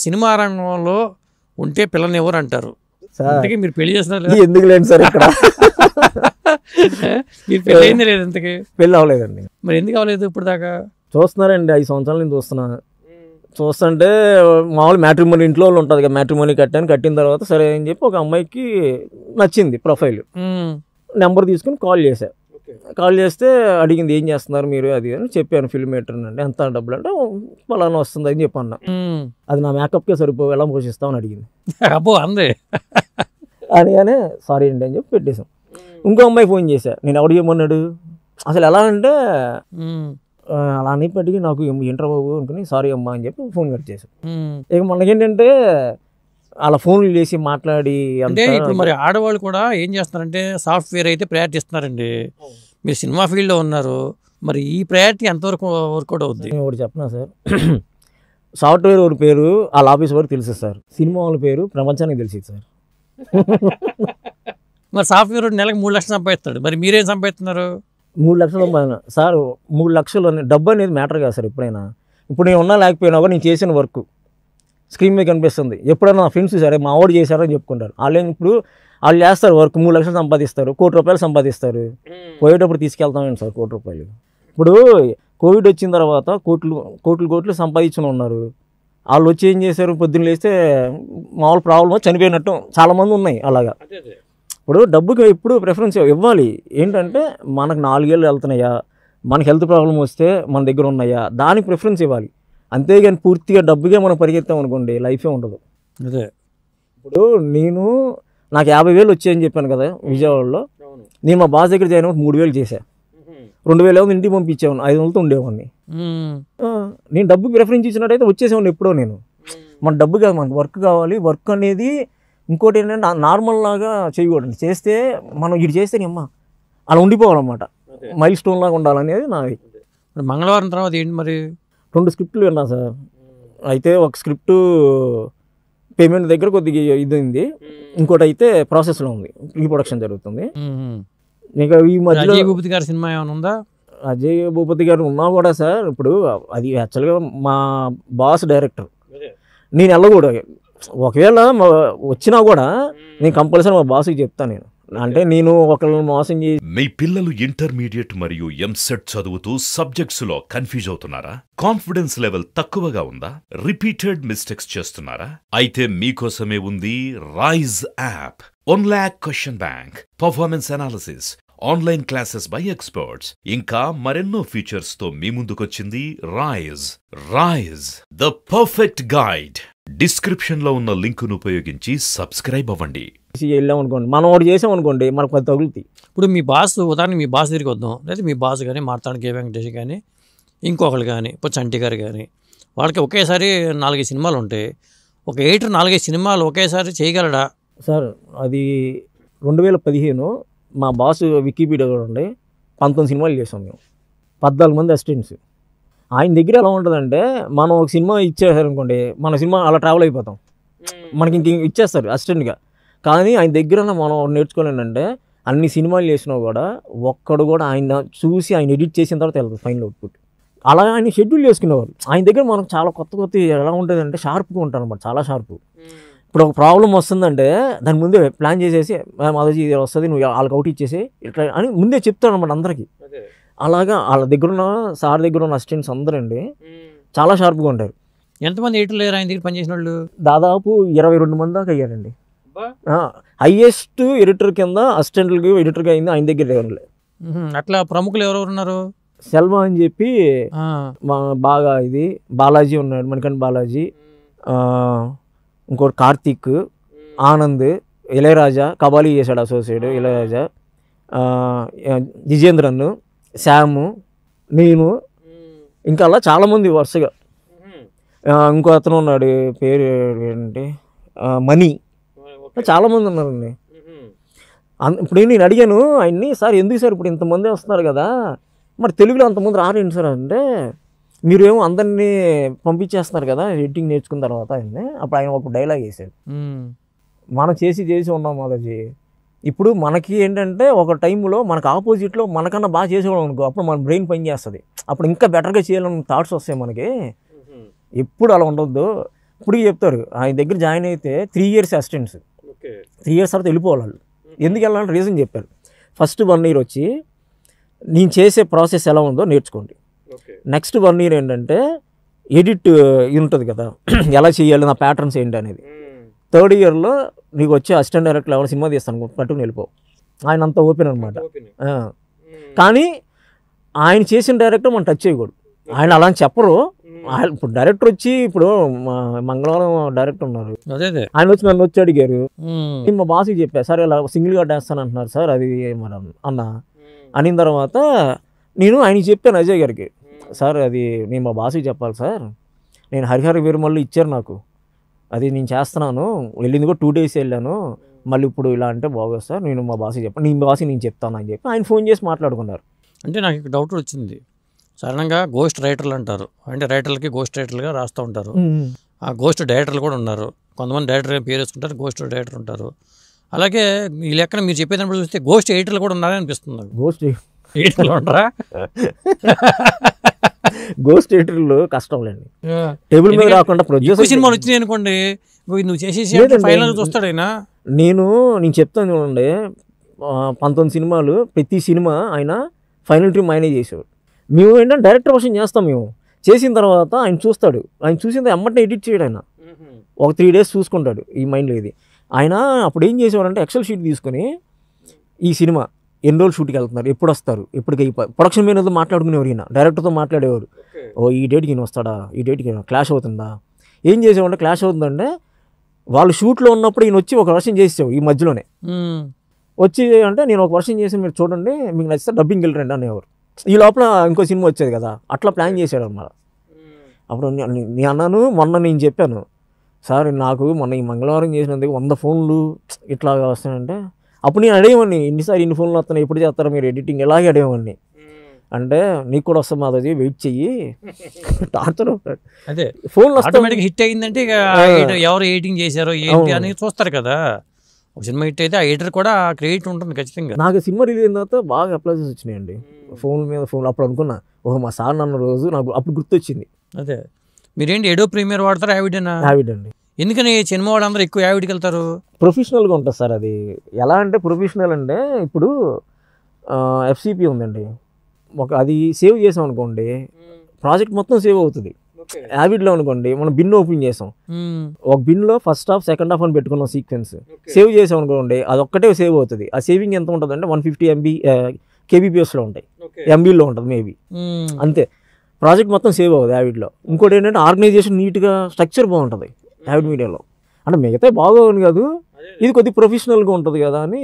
Cinema రంగంలో ఉంటే పిల్లని ఎవరు అంటారు? అందుకే మీరు పెళ్లి చేస్తున్నారు ఎందుకు లేండి సార్ ఇక్కడ మీరు పెళ్ళి అయింది లేదు ఇంతకి? పెళ్ళి అవ్వలేదండి. మరి ఎందుకు అవ్వలేదు ఇప్పుడు దాకా? చూస్తున్నారండి 5 సంవత్సరాల నుంచి చూస్తుంటే మామూలు మ్యాట్రిమోనీ ఇంట్లో వాళ్ళు ఉంటుంది కదా, మ్యాట్రిమోనీ కట్టిన తర్వాత సరే అని చెప్పి ఒక అమ్మాయికి నచ్చింది ప్రొఫైల్, నెంబర్ తీసుకుని కాల్ చేస్తే అడిగింది ఏం చేస్తున్నారు మీరు అది అని చెప్పాను. ఫిల్మ్ మేటర్ అంటే ఎంత డబ్బులు అంటే పలానా వస్తుంది అని చెప్పి అన్నా. అది నా మేకప్కే సరిపో ఎలా పోషిస్తామని అడిగింది. అబ్బో అందే అని సారీ అండి అని చెప్పి పెట్టేశాం. ఇంకో అమ్మాయి ఫోన్ చేశా, నేను ఎవడు చేయమన్నాడు అసలు ఎలా అంటే అలా అనేప్పటికీ నాకు ఏంట్రా బాబు అనుకుని సారీ అమ్మా అని చెప్పి ఫోన్ కట్ చేశాం. ఇక మనకేంటంటే అలా ఫోన్లు చేసి మాట్లాడి అంటే ఇప్పుడు మరి ఆడవాళ్ళు కూడా ఏం చేస్తున్నారంటే సాఫ్ట్వేర్ అయితే ప్రయారిటీ ఇస్తున్నారండి. మీరు సినిమా ఫీల్డ్లో ఉన్నారు, మరి ఈ ప్రయారిటీ ఎంతవరకు వర్కౌట్ అవుద్ది? ఒకటి చెప్పనా సార్, సాఫ్ట్వేర్ వాళ్ళ పేరు వాళ్ళ ఆఫీస్ వరకు తెలుసు సార్, సినిమా వాళ్ళ పేరు ప్రపంచానికి తెలిసింది సార్. మరి సాఫ్ట్వేర్ నెలకు 3 లక్షలు సంపాదిస్తాడు, మరి మీరేం సంపాదిస్తున్నారు? 3 లక్షలు సార్. 3 లక్షలు డబ్బు అనేది మ్యాటర్ కాదు సార్. ఎప్పుడైనా ఇప్పుడు నేను ఉన్నా లేకపోయినా కూడా నేను చేసిన వర్క్ స్క్రీన్ మీద కనిపిస్తుంది. ఎప్పుడైనా నా ఫ్రెండ్స్ సరే మా వాడు చేశారని చెప్పుకుంటారు. ఇప్పుడు వాళ్ళు చేస్తారు వర్క్, 3 లక్షలు సంపాదిస్తారు, ₹1,00,00,000 సంపాదిస్తారు. పోయేటప్పుడు తీసుకెళ్తామేంటి సార్ ₹1,00,00,000? ఇప్పుడు కోవిడ్ వచ్చిన తర్వాత కోట్లు సంపాదించుని ఉన్నారు. వాళ్ళు వచ్చి ఏం చేశారు, పొద్దున్న లేస్తే మామూలు ప్రాబ్లం చనిపోయినట్టు చాలామంది ఉన్నాయి. అలాగా ఇప్పుడు డబ్బుకి ఎప్పుడు ప్రిఫరెన్స్ ఇవ్వాలి. ఏంటంటే మనకు 4 ఏళ్ళు వెళ్తున్నాయా, మనకి హెల్త్ ప్రాబ్లం వస్తే మన దగ్గర ఉన్నాయా, దానికి ప్రిఫరెన్స్ ఇవ్వాలి. అంతేగాని పూర్తిగా డబ్బుగా మనం పరిగెత్తాం అనుకోండి లైఫే ఉండదు. అదే ఇప్పుడు నాకు 50,000 వచ్చాయని చెప్పాను కదా విజయవాడలో. నేను మా బాస్ దగ్గర జాయిన్ 3,000 చేశా. 2,000 ఇంటికి పంపించేవాడిని, 500తో ఉండేవాడిని. నేను డబ్బుకి ప్రిఫరెన్స్ ఇచ్చినట్టయితే వచ్చేసేవాడిని ఎప్పుడో. నేను మన డబ్బు కాదు, మనకు వర్క్ కావాలి. వర్క్ అనేది ఇంకోటి ఏంటంటే నార్మల్ లాగా చేయకూడదు. చేస్తే మనం ఇది చేస్తే అమ్మా అలా ఉండిపోవాలన్నమాట, మైల్ స్టోన్ లాగా ఉండాలనేది నాది. మంగళవారం తర్వాత ఏంటి మరి? 2 స్క్రిప్ట్లు విన్నా సార్. అయితే ఒక స్క్రిప్టు పేమెంట్ దగ్గర కొద్దిగా ఇది ఉంది, ఇంకోటి అయితే ప్రాసెస్లో ఉంది, ప్రీ ప్రొడక్షన్ జరుగుతుంది. ఇంకా ఈ మధ్యలో అజయ్ భూపతి గారి సినిమా ఏమైనా ఉందా? అజయ్ భూపతి గారు ఉన్నా కూడా సార్, ఇప్పుడు అది యాక్చువల్గా మా బాస్ డైరెక్టర్, నేను వెళ్ళకూడదు. ఒకవేళ వచ్చినా కూడా నేను కంపల్సరీ మా బాస్కి చెప్తాను. నేను అంటే నేను ఒకళ్ళని మోసం చేసి. మీ పిల్లలు ఇంటర్మీడియట్ మరియు ఎంసెట్ చదువుతూ సబ్జెక్ట్స్ లో కన్ఫ్యూజ్ అవుతున్నారా? కాన్ఫిడెన్స్ లెవెల్ తక్కువగా ఉందా? రిపీటెడ్ మిస్టేక్స్ చేస్తున్నారా? అయితే మీకోసమే ఉంది Rise app. 1 lakh question bank, performance analysis, online classes by experts, ఇంకా మరెన్నో ఫీచర్స్ తో మీ ముందుకొచ్చింది Rise the perfect guide. Description లో ఉన్న లింకును ఉపయోగించి సబ్స్క్రైబ్ అవ్వండి. వెళ్ళాం అనుకోండి, మనం ఒకటి చేసాం అనుకోండి, మనకు 10 తగులుతాయి. ఇప్పుడు మీ బాస్ ఉదాహరణ, మీ బాస్ దగ్గరికి వద్దాం, లేదా మీ బాస్ కానీ మార్తాండ కే వెంకటేష్ కానీ ఇంకొకరు కానీ ఇప్పుడు చంటి గారు కానీ, వాళ్ళకి ఒకేసారి 4-5 సినిమాలు ఉంటాయి. ఒక ఎడిటర్ 4-5 సినిమాలు ఒకేసారి చేయగలడా సార్? అది 2015 మా బాస్ వికీపీడియా కూడా ఉండే 19 సినిమాలు చేసాం మేము, 14 మంది అసిస్టెంట్స్. ఆయన దగ్గర ఎలా ఉంటుందంటే, మనం ఒక సినిమా ఇచ్చేసారనుకోండి, మన సినిమా అలా ట్రావెల్ అయిపోతాం, మనకి ఇంక ఇచ్చేస్తారు అసిస్టెంట్గా. కానీ ఆయన దగ్గర మనం నేర్చుకోలేంటంటే, అన్ని సినిమాలు చేసినా కూడా ఒక్కడు కూడా ఆయన చూసి ఆయన ఎడిట్ చేసిన తర్వాత వెళ్తుంది ఫైనల్ అవుట్పుట్. అలా ఆయన షెడ్యూల్ చేసుకునేవారు. ఆయన దగ్గర మనకు చాలా కొత్త ఎలా ఉంటుంది అంటే షార్ప్గా ఉంటారు అనమాట, చాలా షార్ప్. ఇప్పుడు ఒక ప్రాబ్లం వస్తుందంటే దాని ముందే ప్లాన్ చేసేసి, మాధవజీ ఇది వస్తుంది, నువ్వు వాళ్ళకి అవుట్ ఇచ్చేసి ఇట్లా అని ముందే చెప్తాడు అనమాట అందరికీ. అలాగా వాళ్ళ దగ్గర ఉన్న సార్ దగ్గర ఉన్న అసిస్టెంట్స్ అందరండి చాలా షార్ప్గా ఉంటారు. ఎంతమంది ఎడిటర్లు ఆయన దగ్గర పనిచేసిన వాళ్ళు? దాదాపు 22 మంది దాకా అయ్యారండి. హైయెస్ట్ ఎడిటర్ కింద అసిస్టెంట్లకి ఎడిటర్గా అయింది ఆయన దగ్గర. అట్లా ప్రముఖులు ఎవరెవరు ఉన్నారు? సెల్వా అని చెప్పి బాగా ఇది బాలాజీ ఉన్నాడు, మణికంఠ బాలాజీ, ఇంకోటి కార్తీక్, ఆనంద్, ఇళయరాజా కబాలీ చేశాడు అసోసియేట్, ఇళయరాజా, విజేంద్రన్, శ్యాము, నేను, ఇంకా అలా చాలామంది వరుసగా. ఇంకో అతను ఉన్నాడు, పేరు ఏంటి, మనీ, చాలామంది ఉన్నారండి. ఇప్పుడు నేను అడిగాను ఆయన్ని, సార్ ఎందుకు సార్ ఇప్పుడు ఇంతమంది వస్తున్నారు కదా, మరి తెలుగులో అంతమంది రారేంటి సార్ అంటే, మీరేమో అందరినీ పంపించేస్తున్నారు కదా ఎడిటింగ్ నేర్చుకున్న తర్వాత ఆయన్ని. అప్పుడు ఆయన ఒక డైలాగ్ వేసాడు, మనం చేసి ఉన్నాం మాధవజీ. ఇప్పుడు మనకి ఏంటంటే ఒక టైంలో మనకు ఆపోజిట్లో మనకన్నా బాగా చేసేవాళ్ళం అనుకో, అప్పుడు మన బ్రెయిన్ పని చేస్తుంది, అప్పుడు ఇంకా బెటర్గా చేయాలని థాట్స్ వస్తాయి మనకి. ఎప్పుడు అలా ఉండొద్దు. ఇప్పటికీ చెప్తారు ఆయన దగ్గర జాయిన్ అయితే 3 years అసిస్టెంట్స్, 3 years తర్వాత వెళ్ళిపోవాలి వాళ్ళు. ఎందుకు వెళ్ళాలంటే రీజన్ చెప్పారు. ఫస్ట్ 1 year వచ్చి నేను చేసే ప్రాసెస్ ఎలా ఉందో నేర్చుకోండి. నెక్స్ట్ 1 year ఏంటంటే ఎడిట్ ఉంటుంది కదా, ఎలా చేయాలి, నా ప్యాటర్న్స్ ఏంటి అనేది. 3rd yearలో నీకు వచ్చే అసిస్టెంట్ డైరెక్టర్ ఎవరు సినిమా తీస్తాను పట్టుకుని వెళ్ళిపో. ఆయన అంత ఓపెన్ అనమాట. కానీ ఆయన చేసిన డైరెక్టర్ మనం టచ్ చేయకూడదు. ఆయన అలా అని చెప్పరు. ఇప్పుడు డైరెక్టర్ వచ్చి ఇప్పుడు మంగళవారం డైరెక్టర్ ఉన్నారు, ఆయన వచ్చి నన్ను వచ్చి అడిగారు. నేను మా బాస్కి చెప్పా, సార్ ఇలా సింగిల్గా వేస్తాను అంటున్నారు సార్, అది మరి అన్న అనిన తర్వాత నేను ఆయనకి చెప్పాను అజయ్ గారికి, సార్ అది నేను మా బాస్కి చెప్పాలి సార్, నేను హరిహర వీరమల్లు ఇచ్చారు నాకు, అది నేను చేస్తున్నాను, వెళ్ళింది కూడా 2 days వెళ్ళాను, మళ్ళీ ఇప్పుడు ఇలా అంటే బాగోదు సార్, నేను మా బాస్కి చెప్పాను, నీ బాస్కి నేను చెప్తాను అని చెప్పి ఆయన ఫోన్ చేసి మాట్లాడుకున్నారు. అంటే నాకు ఇక్కడ డౌట్ వచ్చింది. సాధారణంగా గోస్ట్ రైటర్లు అంటారు, అంటే రైటర్లకి గోస్ట్ రైటర్లుగా రాస్తూ ఉంటారు. ఆ గోస్ట్ డైరెక్టర్లు కూడా ఉన్నారు, కొంతమంది డైరెక్టర్ పేరు వేసుకుంటారు, గోస్ట్ డైరెక్టర్ ఉంటారు. అలాగే ఈ లెక్కన మీరు చెప్పేదాన్ని చూస్తే గోస్ట్ ఎడిటర్లు కూడా ఉన్నారని అనిపిస్తుంది. గోస్ట్ ఎడిటర్లు ఉంటారా? గోస్ట్ ఎడిటర్లు కష్టంలేండి, టేబుల్ మీద రాకుండా ప్రొడ్యూసర్ సినిమాలు వచ్చినాయి అనుకోండి, నువ్వు చేసేసి ఫైనల్ చూస్తాడు ఆయన. నేను చెప్తాను చూడండి, 19 సినిమాలు, ప్రతి సినిమా ఆయన ఫైనల్ ట్రిమ్ ఆయనే చేసేవాడు. మేము ఏంటంటే డైరెక్టర్ వర్షన్ చేస్తాం, మేము చేసిన తర్వాత ఆయన చూస్తాడు, ఆయన చూసిన ఎమ్మటే ఎడిట్ చేయడు ఆయన, ఒక 3 days చూసుకుంటాడు ఈ మైండ్లో. ఇది ఆయన అప్పుడు ఏం చేసేవాడంటే ఎక్సెల్ షీట్ తీసుకొని ఈ సినిమా ఎన్ని రోజులు షూట్కి వెళ్తున్నారు, ఎప్పుడు వస్తారు, ఎప్పటికి ప్రొడక్షన్ మేనేజర్తో మాట్లాడుకునేవారు, ఈయన డైరెక్టర్తో మాట్లాడేవారు. ఓ ఈ డేట్కి ఈయన వస్తాడా, ఈ డేట్కి క్లాష్ అవుతుందా, ఏం చేసేవాడంటే క్లాష్ అవుతుందంటే వాళ్ళు షూట్లో ఉన్నప్పుడు ఈయన వచ్చి ఒక వర్షన్ చేసేవాడు ఈ మధ్యలోనే వచ్చి, అంటే నేను ఒక వర్షన్ చేసి మీరు చూడండి మీకు నచ్చితే డబ్బింగ్ వెళ్ళరండి అనేవారు. ఈ లోపల ఇంకో సినిమా వచ్చేది కదా, అట్లా ప్లాన్ చేశాడు అన్నమాట. అప్పుడు నేను అన్నాను, మొన్న నేను చెప్పాను, సార్ నాకు మొన్న ఈ మంగళవారం చేసినందుకు 100 ఫోన్లు ఇట్లా వస్తాయంటే, అప్పుడు నేను అడిగేవాడిని, ఎన్నిసార్లు ఇన్ని ఫోన్లు వస్తున్నాయి, ఎప్పుడు చేస్తారో మీరు ఎడిటింగ్, ఇలాగే అడిగేవాడిని. అంటే నీకు కూడా వస్తాం మాది, వెయిట్ చెయ్యి, టార్చర్ అవుతాడు. అదే ఫోన్లు ఆటోమేటిక్ హిట్ అయిందంటే ఇక ఎవరు ఎడిటింగ్ చేశారో ఏంటి అని చూస్తారు కదా. ఒక సినిమా హిట్ అయితే ఆ ఎడిటర్ కూడా క్రెడిట్ ఉంటుంది ఖచ్చితంగా. నాకు సినిమా రిలీజ్ అయిన తర్వాత బాగా అప్లైజెస్ వచ్చినాయండి ఫోన్ మీద ఫోన్. అప్పుడు అనుకున్నా, ఓహో మా సార్ నన్న రోజు నాకు అప్పుడు గుర్తొచ్చింది. అదే మీరేంటి ఎడో ప్రీమియర్ వాడతారా, యావిడేనా? యావిడ్ అండి. ఎందుకని సినిమా వాళ్ళందరూ ఎక్కువ యావిడ్కి వెళ్తారు? ప్రొఫెషనల్గా ఉంటుంది సార్ అది. ఎలా అంటే ప్రొఫెషనల్ అంటే ఇప్పుడు FCP ఉందండి, అది సేవ్ చేసాం అనుకోండి ప్రాజెక్ట్ మొత్తం సేవ్ అవుతుంది. యావిడ్లో అనుకోండి మనం బిన్ ఓపెన్ చేసాం, ఒక బిన్లో ఫస్ట్ హాఫ్ సెకండ్ హాఫ్ అని పెట్టుకున్నాం సీక్వెన్స్, సేవ్ చేసాం అనుకోండి అది ఒక్కటే సేవ్ అవుతుంది. ఆ సేవింగ్ ఎంత ఉంటుంది అంటే 150 MB KBPSలో ఉంటాయి, MBలో ఉంటుంది మేబీ, అంతే. ప్రాజెక్ట్ మొత్తం సేవ్ అవుతుంది యావిడ్లో. ఇంకోటి ఏంటంటే ఆర్గనైజేషన్ నీట్గా స్ట్రక్చర్ బాగుంటుంది యావిడ్ మీడియాలో. అంటే మిగతా బాగోని కాదు, ఇది కొద్దిగా ప్రొఫెషనల్గా ఉంటుంది కదా అని